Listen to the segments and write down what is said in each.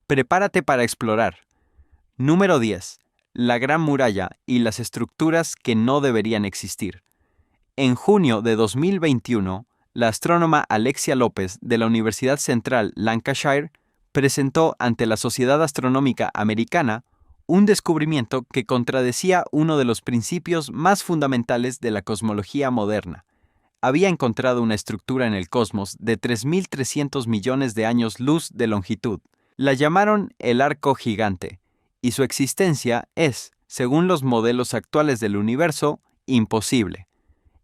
Prepárate para explorar. Número 10. La Gran Muralla y las estructuras que no deberían existir. En junio de 2021, la astrónoma Alexia López de la Universidad Central Lancashire presentó ante la Sociedad Astronómica Americana un descubrimiento que contradecía uno de los principios más fundamentales de la cosmología moderna. Había encontrado una estructura en el cosmos de 3.300 millones de años luz de longitud. La llamaron el Arco Gigante, y su existencia es, según los modelos actuales del universo, imposible.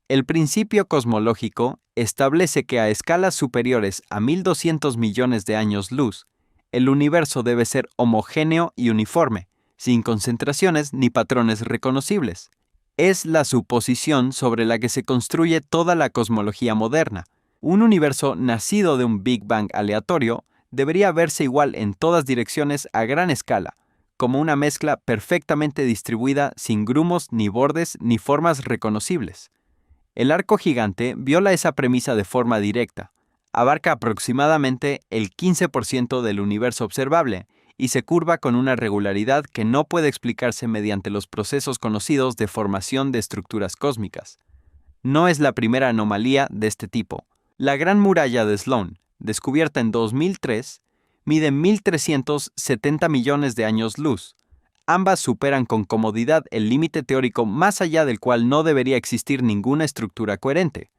El principio cosmológico establece que a escalas superiores a 1.200 millones de años luz, el universo debe ser homogéneo y uniforme, sin concentraciones ni patrones reconocibles. Es la suposición sobre la que se construye toda la cosmología moderna. Un universo nacido de un Big Bang aleatorio debería verse igual en todas direcciones a gran escala, como una mezcla perfectamente distribuida sin grumos ni bordes ni formas reconocibles. El Arco Gigante viola esa premisa de forma directa. Abarca aproximadamente el 15% del universo observable y se curva con una regularidad que no puede explicarse mediante los procesos conocidos de formación de estructuras cósmicas. No es la primera anomalía de este tipo. La Gran Muralla de Sloan, descubierta en 2003, mide 1.370 millones de años luz. Ambas superan con comodidad el límite teórico más allá del cual no debería existir ninguna estructura coherente.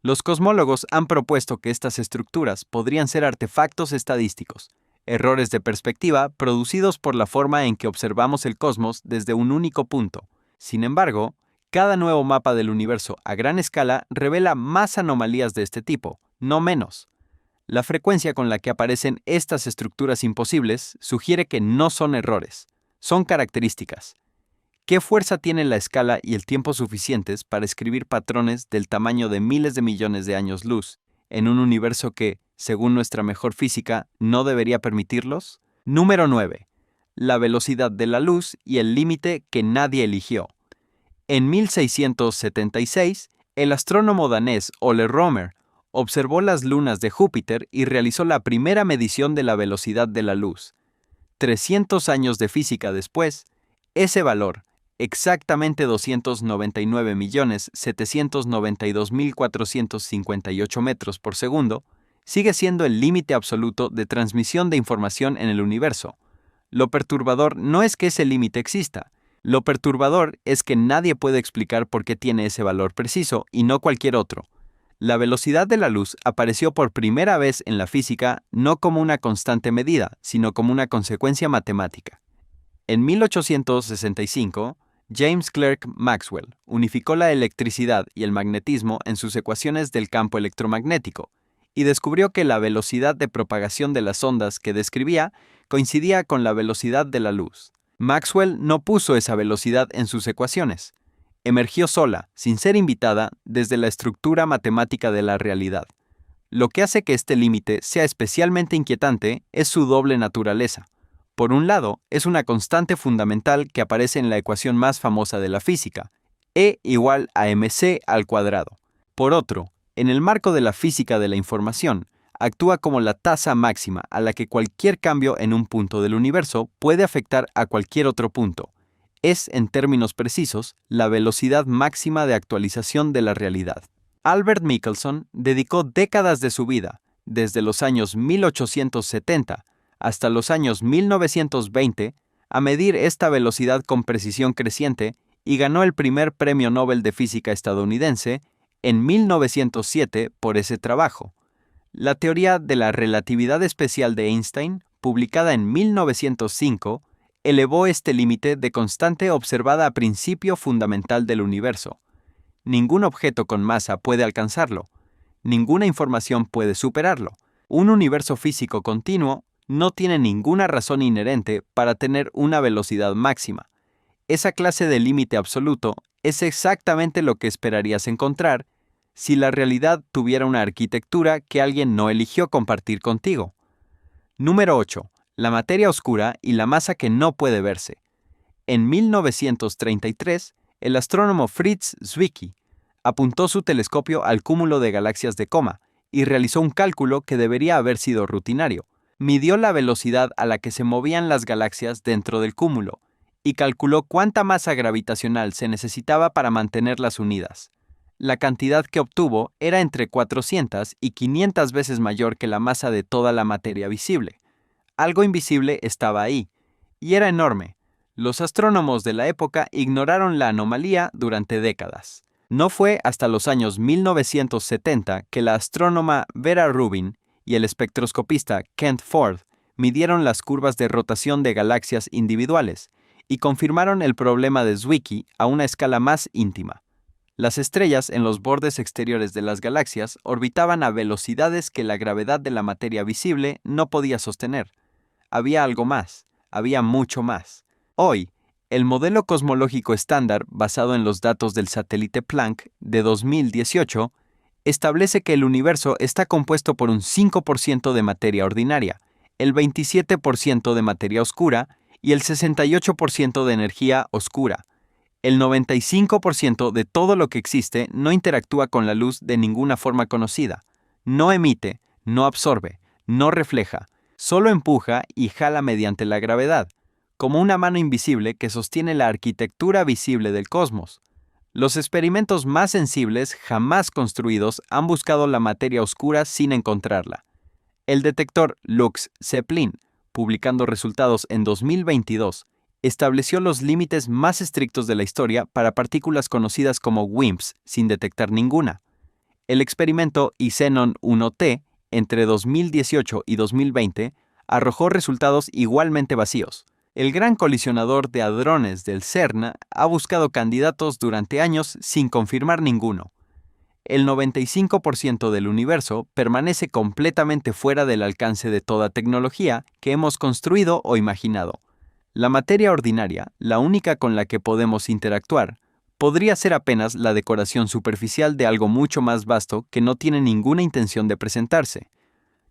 Los cosmólogos han propuesto que estas estructuras podrían ser artefactos estadísticos, errores de perspectiva producidos por la forma en que observamos el cosmos desde un único punto. Sin embargo, cada nuevo mapa del universo a gran escala revela más anomalías de este tipo, no menos. La frecuencia con la que aparecen estas estructuras imposibles sugiere que no son errores, son características. ¿Qué fuerza tienen la escala y el tiempo suficientes para escribir patrones del tamaño de miles de millones de años luz en un universo que, según nuestra mejor física, no debería permitirlos? Número 9. La velocidad de la luz y el límite que nadie eligió. En 1676, el astrónomo danés Ole Romer observó las lunas de Júpiter y realizó la primera medición de la velocidad de la luz. 300 años de física después, ese valor, exactamente 299.792.458 metros por segundo, sigue siendo el límite absoluto de transmisión de información en el universo. Lo perturbador no es que ese límite exista. Lo perturbador es que nadie puede explicar por qué tiene ese valor preciso y no cualquier otro. La velocidad de la luz apareció por primera vez en la física no como una constante medida, sino como una consecuencia matemática. En 1865, James Clerk Maxwell unificó la electricidad y el magnetismo en sus ecuaciones del campo electromagnético y descubrió que la velocidad de propagación de las ondas que describía coincidía con la velocidad de la luz. Maxwell no puso esa velocidad en sus ecuaciones. Emergió sola, sin ser invitada, desde la estructura matemática de la realidad. Lo que hace que este límite sea especialmente inquietante es su doble naturaleza. Por un lado, es una constante fundamental que aparece en la ecuación más famosa de la física, E igual a mc al cuadrado. Por otro, en el marco de la física de la información, actúa como la tasa máxima a la que cualquier cambio en un punto del universo puede afectar a cualquier otro punto. Es, en términos precisos, la velocidad máxima de actualización de la realidad. Albert Michelson dedicó décadas de su vida, desde los años 1870 hasta los años 1920, a medir esta velocidad con precisión creciente y ganó el primer Premio Nobel de Física estadounidense en 1907 por ese trabajo. La teoría de la relatividad especial de Einstein, publicada en 1905, elevó este límite de constante observada a principio fundamental del universo. Ningún objeto con masa puede alcanzarlo. Ninguna información puede superarlo. Un universo físico continuo no tiene ninguna razón inherente para tener una velocidad máxima. Esa clase de límite absoluto es exactamente lo que esperarías encontrar si la realidad tuviera una arquitectura que alguien no eligió compartir contigo. Número 8. La materia oscura y la masa que no puede verse. En 1933, el astrónomo Fritz Zwicky apuntó su telescopio al cúmulo de galaxias de Coma y realizó un cálculo que debería haber sido rutinario, Midió la velocidad a la que se movían las galaxias dentro del cúmulo y calculó cuánta masa gravitacional se necesitaba para mantenerlas unidas. La cantidad que obtuvo era entre 400 y 500 veces mayor que la masa de toda la materia visible. Algo invisible estaba ahí, y era enorme. Los astrónomos de la época ignoraron la anomalía durante décadas. No fue hasta los años 1970 que la astrónoma Vera Rubin y el espectroscopista Kent Ford midieron las curvas de rotación de galaxias individuales y confirmaron el problema de Zwicky a una escala más íntima. Las estrellas en los bordes exteriores de las galaxias orbitaban a velocidades que la gravedad de la materia visible no podía sostener. Había algo más, había mucho más. Hoy, el modelo cosmológico estándar, basado en los datos del satélite Planck de 2018, establece que el universo está compuesto por un 5% de materia ordinaria, el 27% de materia oscura y el 68% de energía oscura. El 95% de todo lo que existe no interactúa con la luz de ninguna forma conocida. No emite, no absorbe, no refleja, solo empuja y jala mediante la gravedad, como una mano invisible que sostiene la arquitectura visible del cosmos. Los experimentos más sensibles jamás construidos han buscado la materia oscura sin encontrarla. El detector Lux-Zeppelin, publicando resultados en 2022, estableció los límites más estrictos de la historia para partículas conocidas como WIMPs sin detectar ninguna. El experimento Xenon 1T, entre 2018 y 2020, arrojó resultados igualmente vacíos. El Gran Colisionador de Hadrones del CERN ha buscado candidatos durante años sin confirmar ninguno. El 95% del universo permanece completamente fuera del alcance de toda tecnología que hemos construido o imaginado. La materia ordinaria, la única con la que podemos interactuar, podría ser apenas la decoración superficial de algo mucho más vasto que no tiene ninguna intención de presentarse.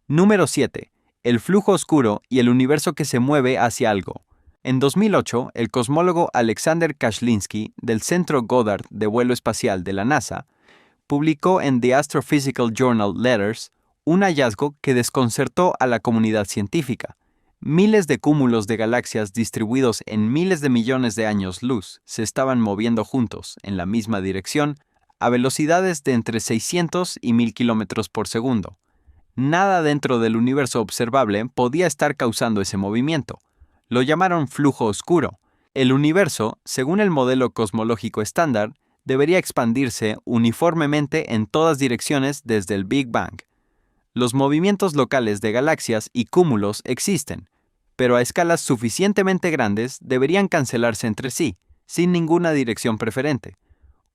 Número 7. El flujo oscuro y el universo que se mueve hacia algo. En 2008, el cosmólogo Alexander Kashlinsky, del Centro Goddard de Vuelo Espacial de la NASA, publicó en The Astrophysical Journal Letters un hallazgo que desconcertó a la comunidad científica. Miles de cúmulos de galaxias distribuidos en miles de millones de años luz se estaban moviendo juntos, en la misma dirección, a velocidades de entre 600 y 1000 kilómetros por segundo. Nada dentro del universo observable podía estar causando ese movimiento. Lo llamaron flujo oscuro. El universo, según el modelo cosmológico estándar, debería expandirse uniformemente en todas direcciones desde el Big Bang. Los movimientos locales de galaxias y cúmulos existen, pero a escalas suficientemente grandes deberían cancelarse entre sí, sin ninguna dirección preferente.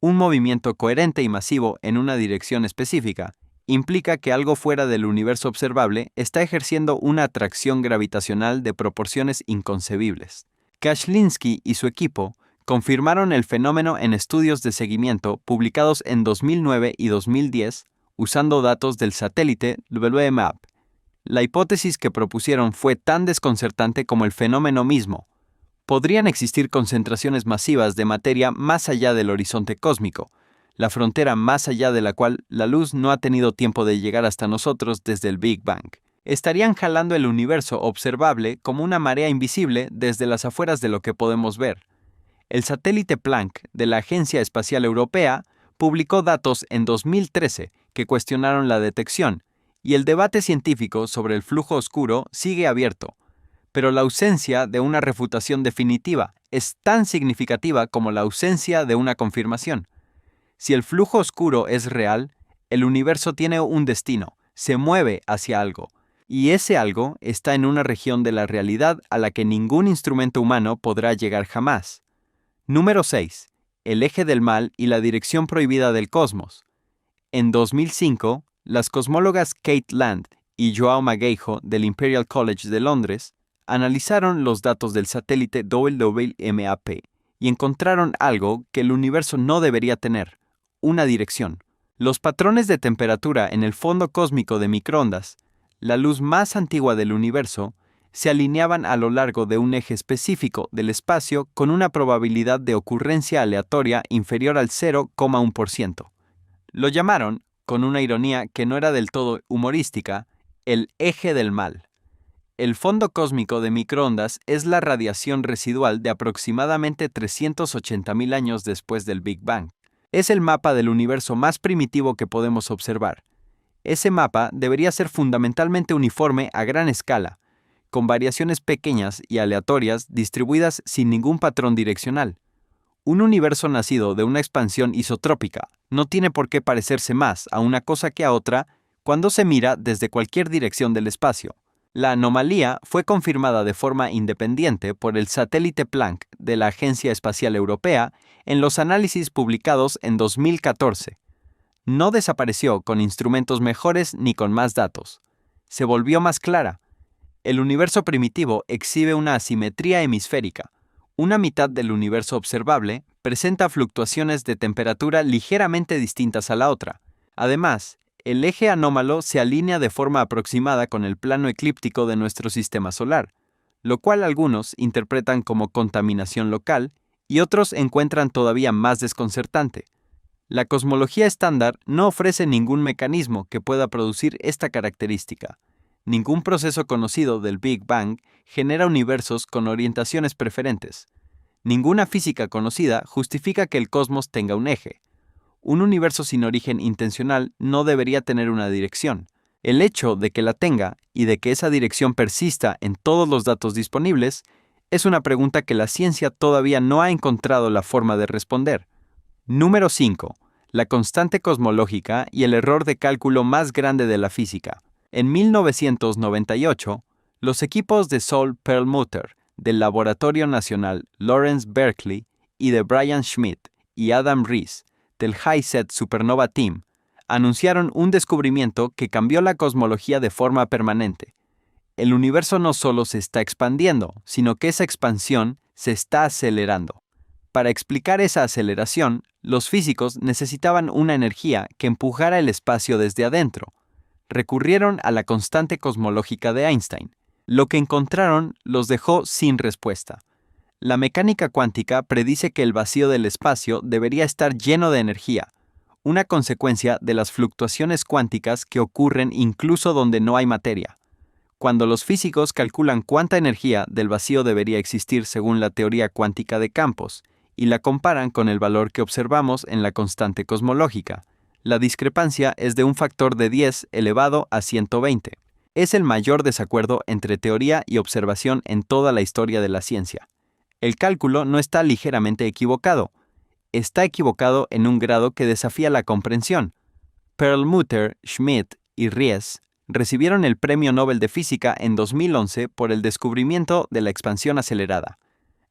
Un movimiento coherente y masivo en una dirección específica implica que algo fuera del universo observable está ejerciendo una atracción gravitacional de proporciones inconcebibles. Kashlinsky y su equipo confirmaron el fenómeno en estudios de seguimiento publicados en 2009 y 2010 usando datos del satélite WMAP. La hipótesis que propusieron fue tan desconcertante como el fenómeno mismo. Podrían existir concentraciones masivas de materia más allá del horizonte cósmico, la frontera más allá de la cual la luz no ha tenido tiempo de llegar hasta nosotros desde el Big Bang. Estarían jalando el universo observable como una marea invisible desde las afueras de lo que podemos ver. El satélite Planck de la Agencia Espacial Europea publicó datos en 2013 que cuestionaron la detección, y el debate científico sobre el flujo oscuro sigue abierto. Pero la ausencia de una refutación definitiva es tan significativa como la ausencia de una confirmación. Si el flujo oscuro es real, el universo tiene un destino, se mueve hacia algo, y ese algo está en una región de la realidad a la que ningún instrumento humano podrá llegar jamás. Número 6. El eje del mal y la dirección prohibida del cosmos. En 2005, las cosmólogas Kate Land y João Magueijo del Imperial College de Londres analizaron los datos del satélite WMAP y encontraron algo que el universo no debería tener: una dirección. Los patrones de temperatura en el fondo cósmico de microondas, la luz más antigua del universo, se alineaban a lo largo de un eje específico del espacio con una probabilidad de ocurrencia aleatoria inferior al 0,1%. Lo llamaron, con una ironía que no era del todo humorística, el eje del mal. El fondo cósmico de microondas es la radiación residual de aproximadamente 380.000 años después del Big Bang. Es el mapa del universo más primitivo que podemos observar. Ese mapa debería ser fundamentalmente uniforme a gran escala, con variaciones pequeñas y aleatorias distribuidas sin ningún patrón direccional. Un universo nacido de una expansión isotrópica no tiene por qué parecerse más a una cosa que a otra cuando se mira desde cualquier dirección del espacio. La anomalía fue confirmada de forma independiente por el satélite Planck de la Agencia Espacial Europea en los análisis publicados en 2014. No desapareció con instrumentos mejores ni con más datos. Se volvió más clara. El universo primitivo exhibe una asimetría hemisférica. Una mitad del universo observable presenta fluctuaciones de temperatura ligeramente distintas a la otra. Además, el eje anómalo se alinea de forma aproximada con el plano eclíptico de nuestro sistema solar, lo cual algunos interpretan como contaminación local y otros encuentran todavía más desconcertante. La cosmología estándar no ofrece ningún mecanismo que pueda producir esta característica. Ningún proceso conocido del Big Bang genera universos con orientaciones preferentes. Ninguna física conocida justifica que el cosmos tenga un eje. Un universo sin origen intencional no debería tener una dirección. El hecho de que la tenga y de que esa dirección persista en todos los datos disponibles es una pregunta que la ciencia todavía no ha encontrado la forma de responder. Número 5. La constante cosmológica y el error de cálculo más grande de la física. En 1998, los equipos de Saul Perlmutter, del Laboratorio Nacional Lawrence Berkeley, y de Brian Schmidt y Adam Riess, del HiSET Supernova Team, anunciaron un descubrimiento que cambió la cosmología de forma permanente. El universo no solo se está expandiendo, sino que esa expansión se está acelerando. Para explicar esa aceleración, los físicos necesitaban una energía que empujara el espacio desde adentro. Recurrieron a la constante cosmológica de Einstein. Lo que encontraron los dejó sin respuesta. La mecánica cuántica predice que el vacío del espacio debería estar lleno de energía, una consecuencia de las fluctuaciones cuánticas que ocurren incluso donde no hay materia. Cuando los físicos calculan cuánta energía del vacío debería existir según la teoría cuántica de campos, y la comparan con el valor que observamos en la constante cosmológica, la discrepancia es de un factor de 10 elevado a 120. Es el mayor desacuerdo entre teoría y observación en toda la historia de la ciencia. El cálculo no está ligeramente equivocado. Está equivocado en un grado que desafía la comprensión. Perlmutter, Schmidt y Riess recibieron el Premio Nobel de Física en 2011 por el descubrimiento de la expansión acelerada.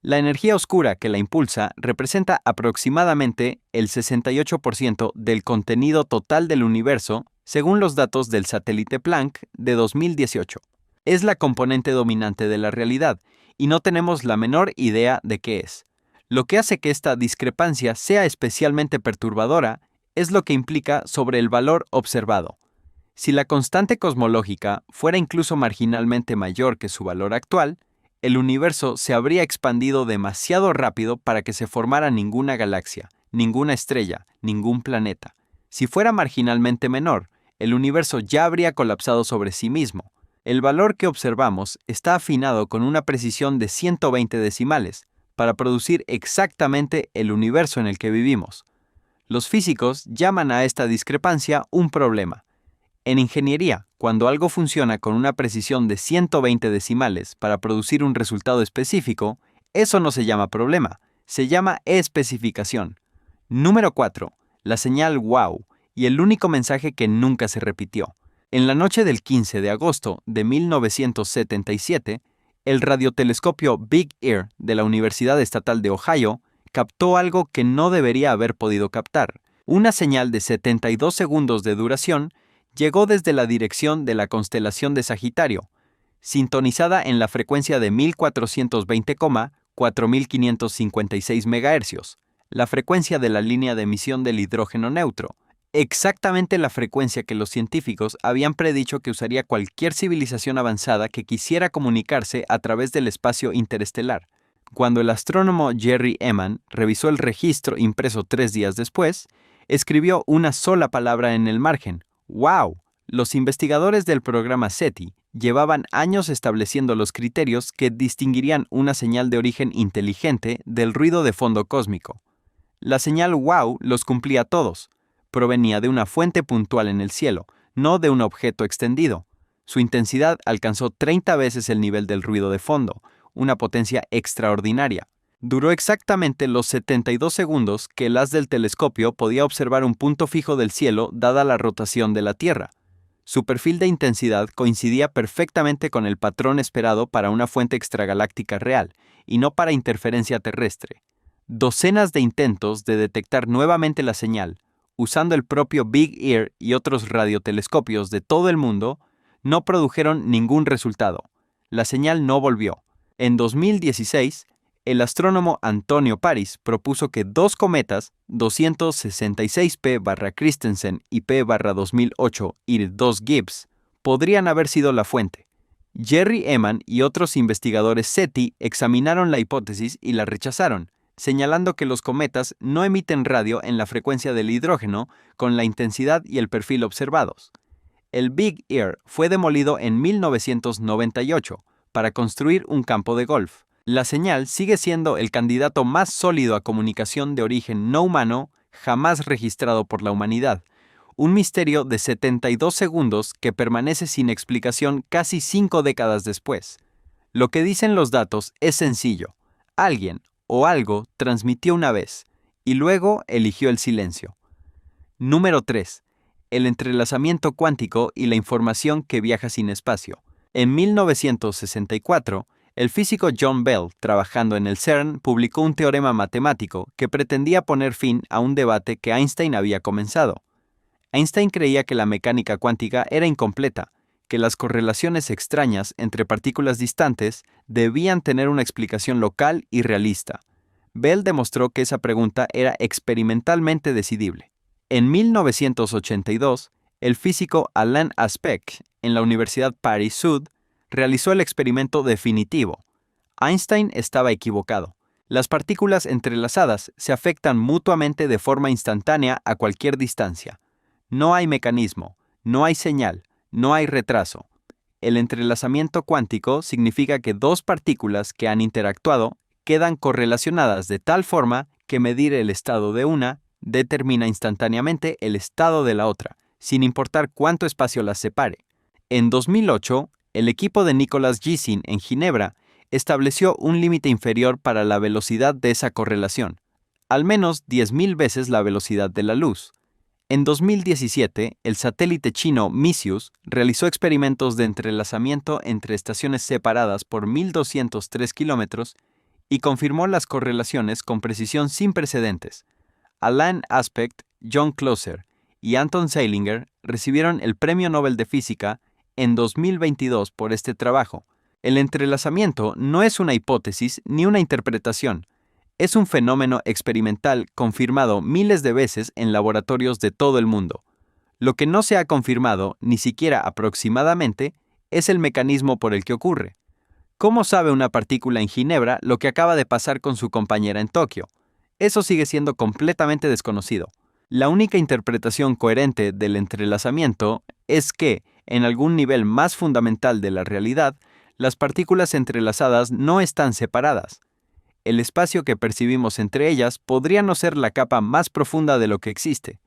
La energía oscura que la impulsa representa aproximadamente el 68% del contenido total del universo, según los datos del satélite Planck de 2018. Es la componente dominante de la realidad, y no tenemos la menor idea de qué es. Lo que hace que esta discrepancia sea especialmente perturbadora es lo que implica sobre el valor observado. Si la constante cosmológica fuera incluso marginalmente mayor que su valor actual, el universo se habría expandido demasiado rápido para que se formara ninguna galaxia, ninguna estrella, ningún planeta. Si fuera marginalmente menor, el universo ya habría colapsado sobre sí mismo. El valor que observamos está afinado con una precisión de 120 decimales para producir exactamente el universo en el que vivimos. Los físicos llaman a esta discrepancia un problema. En ingeniería, cuando algo funciona con una precisión de 120 decimales para producir un resultado específico, eso no se llama problema, se llama especificación. Número 4. La señal wow y el único mensaje que nunca se repitió. En la noche del 15 de agosto de 1977, el radiotelescopio Big Ear de la Universidad Estatal de Ohio captó algo que no debería haber podido captar. Una señal de 72 segundos de duración llegó desde la dirección de la constelación de Sagitario, sintonizada en la frecuencia de 1420,4556 MHz, la frecuencia de la línea de emisión del hidrógeno neutro, exactamente la frecuencia que los científicos habían predicho que usaría cualquier civilización avanzada que quisiera comunicarse a través del espacio interestelar. Cuando el astrónomo Jerry Ehman revisó el registro impreso 3 días después, escribió una sola palabra en el margen: ¡Wow! Los investigadores del programa SETI Llevaban años estableciendo los criterios que distinguirían una señal de origen inteligente del ruido de fondo cósmico. La señal wow los cumplía todos. Provenía de una fuente puntual en el cielo, no de un objeto extendido. Su intensidad alcanzó 30 veces el nivel del ruido de fondo, una potencia extraordinaria. Duró exactamente los 72 segundos que el haz del telescopio podía observar un punto fijo del cielo dada la rotación de la Tierra. Su perfil de intensidad coincidía perfectamente con el patrón esperado para una fuente extragaláctica real, y no para interferencia terrestre. Docenas de intentos de detectar nuevamente la señal, usando el propio Big Ear y otros radiotelescopios de todo el mundo, no produjeron ningún resultado. La señal no volvió. En 2016, el astrónomo Antonio Paris propuso que dos cometas, 266P/Christensen y P/2008 IR-2 Gibbs, podrían haber sido la fuente. Jerry Eman y otros investigadores SETI examinaron la hipótesis y la rechazaron, señalando que los cometas no emiten radio en la frecuencia del hidrógeno con la intensidad y el perfil observados. El Big Ear fue demolido en 1998 para construir un campo de golf. La señal sigue siendo el candidato más sólido a comunicación de origen no humano jamás registrado por la humanidad, un misterio de 72 segundos que permanece sin explicación casi 5 décadas después. Lo que dicen los datos es sencillo. Alguien o algo transmitió una vez y luego eligió el silencio. Número 3. El entrelazamiento cuántico y la información que viaja sin espacio. En 1964, el físico John Bell, trabajando en el CERN, publicó un teorema matemático que pretendía poner fin a un debate que Einstein había comenzado. Einstein creía que la mecánica cuántica era incompleta, que las correlaciones extrañas entre partículas distantes debían tener una explicación local y realista. Bell demostró que esa pregunta era experimentalmente decidible. En 1982, el físico Alain Aspect, en la Universidad Paris-Sud, realizó el experimento definitivo. Einstein estaba equivocado. Las partículas entrelazadas se afectan mutuamente de forma instantánea a cualquier distancia. No hay mecanismo, no hay señal, no hay retraso. El entrelazamiento cuántico significa que dos partículas que han interactuado quedan correlacionadas de tal forma que medir el estado de una determina instantáneamente el estado de la otra, sin importar cuánto espacio las separe. En 2008, el equipo de Nicholas Gisin en Ginebra estableció un límite inferior para la velocidad de esa correlación, al menos 10.000 veces la velocidad de la luz. En 2017, el satélite chino Misius realizó experimentos de entrelazamiento entre estaciones separadas por 1.203 kilómetros y confirmó las correlaciones con precisión sin precedentes. Alain Aspect, John Clauser y Anton Zeilinger recibieron el Premio Nobel de Física en 2022 por este trabajo. El entrelazamiento no es una hipótesis ni una interpretación. Es un fenómeno experimental confirmado miles de veces en laboratorios de todo el mundo. Lo que no se ha confirmado, ni siquiera aproximadamente, es el mecanismo por el que ocurre. ¿Cómo sabe una partícula en Ginebra lo que acaba de pasar con su compañera en Tokio? Eso sigue siendo completamente desconocido. La única interpretación coherente del entrelazamiento es que, en algún nivel más fundamental de la realidad, las partículas entrelazadas no están separadas. El espacio que percibimos entre ellas podría no ser la capa más profunda de lo que existe.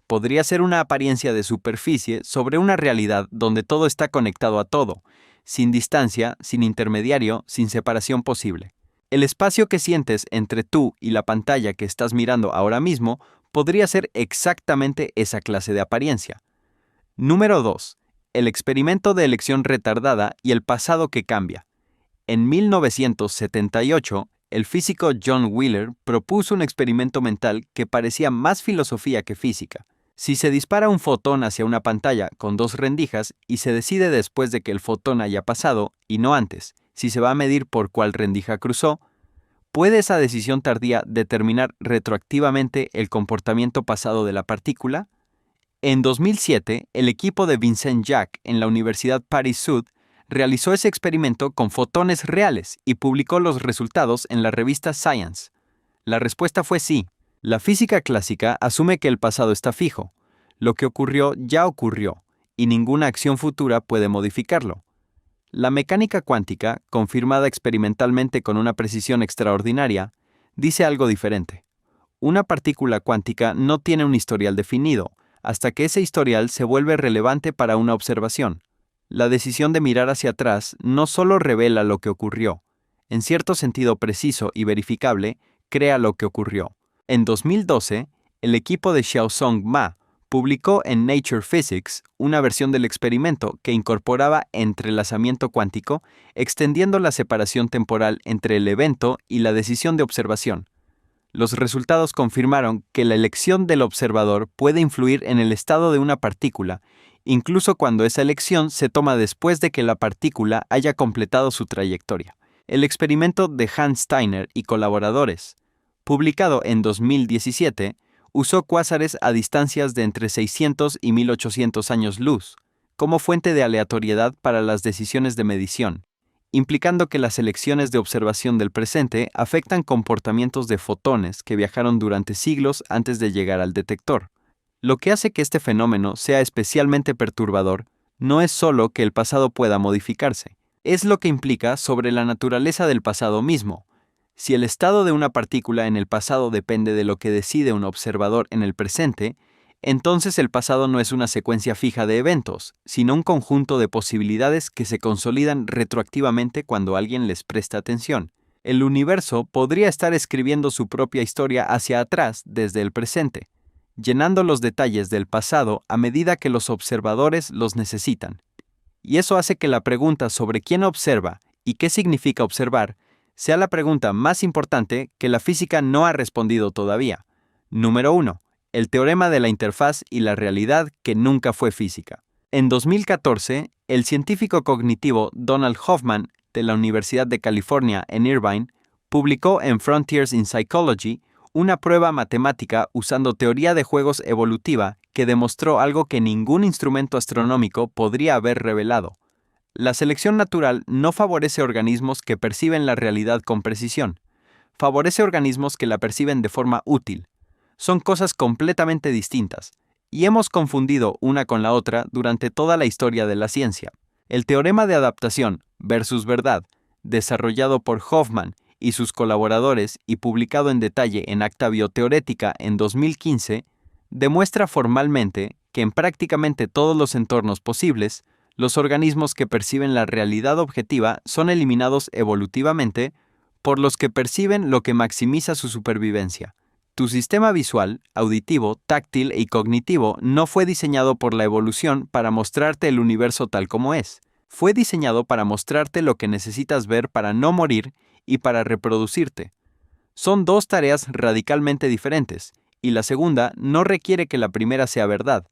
Podría ser una apariencia de superficie sobre una realidad donde todo está conectado a todo, sin distancia, sin intermediario, sin separación posible. El espacio que sientes entre tú y la pantalla que estás mirando ahora mismo podría ser exactamente esa clase de apariencia. Número 2. El experimento de elección retardada y el pasado que cambia. En 1978, el físico John Wheeler propuso un experimento mental que parecía más filosofía que física. Si se dispara un fotón hacia una pantalla con dos rendijas y se decide después de que el fotón haya pasado, y no antes, si se va a medir por cuál rendija cruzó, ¿puede esa decisión tardía determinar retroactivamente el comportamiento pasado de la partícula? En 2007, el equipo de Vincent Jacques en la Universidad Paris-Sud realizó ese experimento con fotones reales y publicó los resultados en la revista Science. La respuesta fue sí. La física clásica asume que el pasado está fijo. Lo que ocurrió ya ocurrió, y ninguna acción futura puede modificarlo. La mecánica cuántica, confirmada experimentalmente con una precisión extraordinaria, dice algo diferente. Una partícula cuántica no tiene un historial definido, hasta que ese historial se vuelve relevante para una observación. La decisión de mirar hacia atrás no solo revela lo que ocurrió, en cierto sentido preciso y verificable, crea lo que ocurrió. En 2012, el equipo de Xiaosong Ma publicó en Nature Physics una versión del experimento que incorporaba entrelazamiento cuántico, extendiendo la separación temporal entre el evento y la decisión de observación. Los resultados confirmaron que la elección del observador puede influir en el estado de una partícula, incluso cuando esa elección se toma después de que la partícula haya completado su trayectoria. El experimento de Hans Steiner y colaboradores, publicado en 2017, usó cuásares a distancias de entre 600 y 1800 años luz como fuente de aleatoriedad para las decisiones de medición, implicando que las elecciones de observación del presente afectan comportamientos de fotones que viajaron durante siglos antes de llegar al detector. Lo que hace que este fenómeno sea especialmente perturbador no es solo que el pasado pueda modificarse, es lo que implica sobre la naturaleza del pasado mismo. Si el estado de una partícula en el pasado depende de lo que decide un observador en el presente, entonces el pasado no es una secuencia fija de eventos, sino un conjunto de posibilidades que se consolidan retroactivamente cuando alguien les presta atención. El universo podría estar escribiendo su propia historia hacia atrás desde el presente, llenando los detalles del pasado a medida que los observadores los necesitan. Y eso hace que la pregunta sobre quién observa y qué significa observar sea la pregunta más importante que la física no ha respondido todavía. Número 1. El teorema de la interfaz y la realidad que nunca fue física. En 2014, el científico cognitivo Donald Hoffman, de la Universidad de California en Irvine, publicó en Frontiers in Psychology una prueba matemática usando teoría de juegos evolutiva que demostró algo que ningún instrumento astronómico podría haber revelado. La selección natural no favorece organismos que perciben la realidad con precisión. Favorece organismos que la perciben de forma útil. Son cosas completamente distintas, y hemos confundido una con la otra durante toda la historia de la ciencia. El teorema de adaptación versus verdad, desarrollado por Hoffman y sus colaboradores y publicado en detalle en Acta Bioteorética en 2015, demuestra formalmente que en prácticamente todos los entornos posibles, los organismos que perciben la realidad objetiva son eliminados evolutivamente por los que perciben lo que maximiza su supervivencia. Tu sistema visual, auditivo, táctil y cognitivo no fue diseñado por la evolución para mostrarte el universo tal como es. Fue diseñado para mostrarte lo que necesitas ver para no morir y para reproducirte. Son dos tareas radicalmente diferentes, y la segunda no requiere que la primera sea verdad.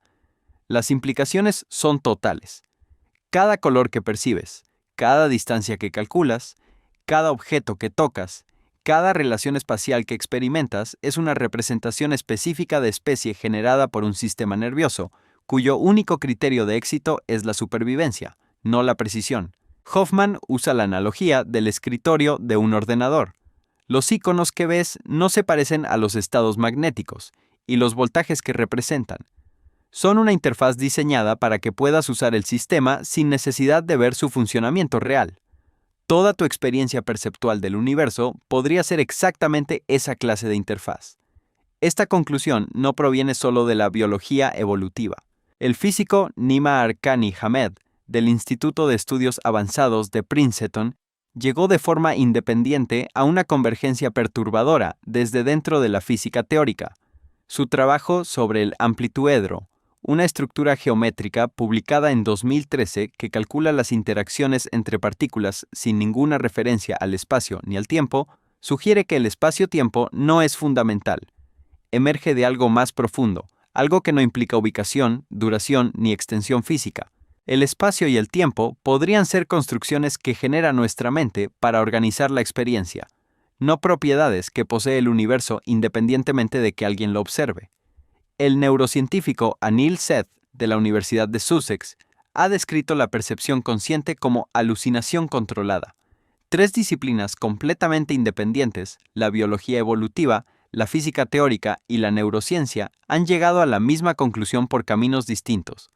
Las implicaciones son totales. Cada color que percibes, cada distancia que calculas, cada objeto que tocas, cada relación espacial que experimentas es una representación específica de especie generada por un sistema nervioso, cuyo único criterio de éxito es la supervivencia, no la precisión. Hoffman usa la analogía del escritorio de un ordenador. Los iconos que ves no se parecen a los estados magnéticos y los voltajes que representan. Son una interfaz diseñada para que puedas usar el sistema sin necesidad de ver su funcionamiento real. Toda tu experiencia perceptual del universo podría ser exactamente esa clase de interfaz. Esta conclusión no proviene solo de la biología evolutiva. El físico Nima Arkani Hamed, del Instituto de Estudios Avanzados de Princeton, llegó de forma independiente a una convergencia perturbadora desde dentro de la física teórica. Su trabajo sobre el amplituedro, una estructura geométrica publicada en 2013 que calcula las interacciones entre partículas sin ninguna referencia al espacio ni al tiempo, sugiere que el espacio-tiempo no es fundamental. Emerge de algo más profundo, algo que no implica ubicación, duración ni extensión física. El espacio y el tiempo podrían ser construcciones que genera nuestra mente para organizar la experiencia, no propiedades que posee el universo independientemente de que alguien lo observe. El neurocientífico Anil Seth, de la Universidad de Sussex, ha descrito la percepción consciente como alucinación controlada. Tres disciplinas completamente independientes, la biología evolutiva, la física teórica y la neurociencia, han llegado a la misma conclusión por caminos distintos.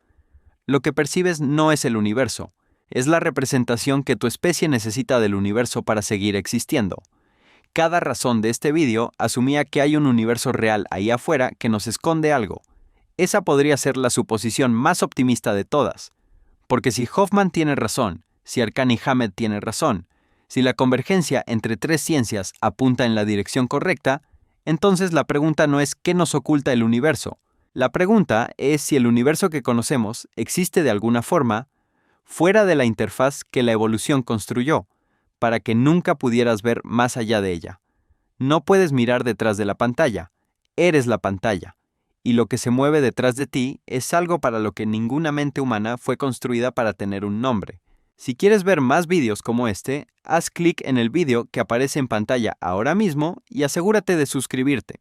Lo que percibes no es el universo, Es la representación que tu especie necesita del universo para seguir existiendo. Cada razón de este vídeo asumía que hay un universo real ahí afuera que nos esconde algo. Esa podría ser la suposición más optimista de todas. Porque si Hoffman tiene razón, si Arcani y Hammett tienen razón, si la convergencia entre tres ciencias apunta en la dirección correcta, entonces la pregunta no es ¿qué nos oculta el universo? La pregunta es si el universo que conocemos existe de alguna forma fuera de la interfaz que la evolución construyó, para que nunca pudieras ver más allá de ella. No puedes mirar detrás de la pantalla, eres la pantalla, y lo que se mueve detrás de ti es algo para lo que ninguna mente humana fue construida para tener un nombre. Si quieres ver más vídeos como este, haz clic en el vídeo que aparece en pantalla ahora mismo y asegúrate de suscribirte.